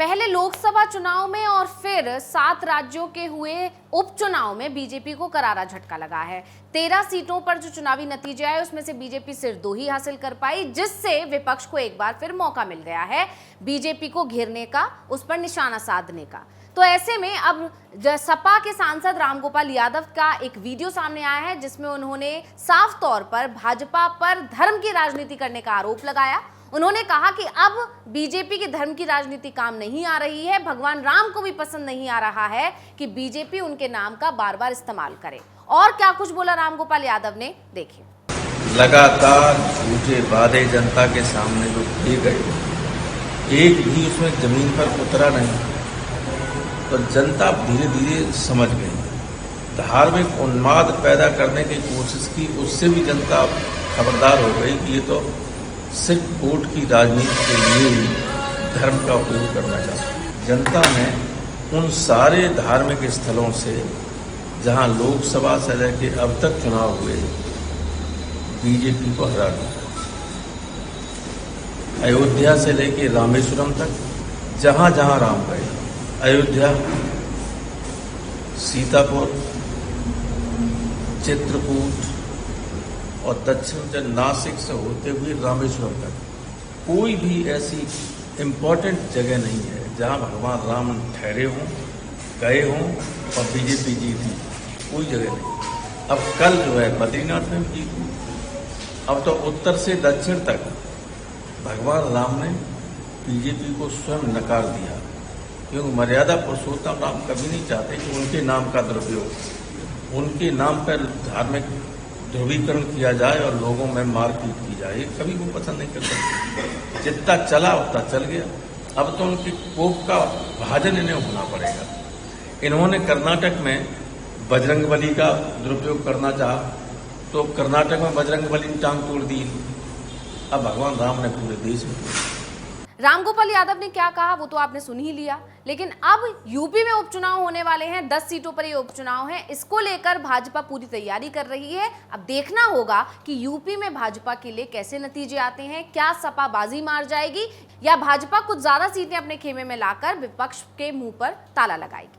पहले लोकसभा चुनाव में और फिर 7 राज्यों के हुए उपचुनाव में बीजेपी को करारा झटका लगा है। 13 सीटों पर जो चुनावी नतीजे आए उसमें से बीजेपी सिर्फ 2 ही हासिल कर पाई, जिससे विपक्ष को एक बार फिर मौका मिल गया है बीजेपी को घेरने का, उस पर निशाना साधने का। तो ऐसे में अब सपा के सांसद रामगोपाल यादव का एक वीडियो सामने आया है जिसमें उन्होंने साफ तौर पर भाजपा पर धर्म की राजनीति करने का आरोप लगाया। उन्होंने कहा कि अब बीजेपी की धर्म की राजनीति काम नहीं आ रही है, भगवान राम को भी पसंद नहीं आ रहा है कि बीजेपी उनके नाम का बार बार इस्तेमाल करे। और क्या कुछ बोला रामगोपाल यादव ने, देखिए। लगातार झूठे वादे जनता के सामने जो किए गए, एक भी उसमें जमीन पर उतरा नहीं, तो जनता धीरे धीरे समझ गई। धार्मिक उन्माद पैदा करने की कोशिश की, उससे भी जनता खबरदार हो गई कि ये तो सिर्फ वोट की राजनीति के लिए ही धर्म का उपयोग करना चाहती है। जनता ने उन सारे धार्मिक स्थलों से जहां लोकसभा से लेकर अब तक चुनाव हुए, बीजेपी को हरा दिया। अयोध्या से लेकर रामेश्वरम तक जहां जहां राम गए, अयोध्या, सीतापुर, चित्रकूट और दक्षिण से नासिक से होते हुए रामेश्वरम तक कोई भी ऐसी इम्पोर्टेंट जगह नहीं है जहां भगवान राम ठहरे हों, गए हों और बीजेपी जीती। कोई जगह नहीं। अब कल जो है बद्रीनाथ में भी जीती। अब तो उत्तर से दक्षिण तक भगवान राम ने बीजेपी को स्वयं नकार दिया, क्योंकि मर्यादा पुरुषोत्तम राम कभी नहीं चाहते कि उनके नाम का दुरुपयोग, उनके नाम पर धार्मिक ध्रुवीकरण किया जाए और लोगों में मारपीट की जाए, कभी वो पसंद नहीं करते। जितना चला उतना चल गया। अब तो उनके कोप का भाजन इन्हें होना पड़ेगा। इन्होंने कर्नाटक में बजरंगबली का दुरुपयोग करना चाहा, तो कर्नाटक में बजरंगबली ने टांग तोड़ दी। अब भगवान राम ने पूरे देश में। रामगोपाल यादव ने क्या कहा वो तो आपने सुन ही लिया, लेकिन अब यूपी में उपचुनाव होने वाले हैं। 10 सीटों पर ये उपचुनाव है, इसको लेकर भाजपा पूरी तैयारी कर रही है। अब देखना होगा कि यूपी में भाजपा के लिए कैसे नतीजे आते हैं। क्या सपा बाजी मार जाएगी या भाजपा कुछ ज्यादा सीटें अपने खेमे में लाकर विपक्ष के मुंह पर ताला लगाएगी।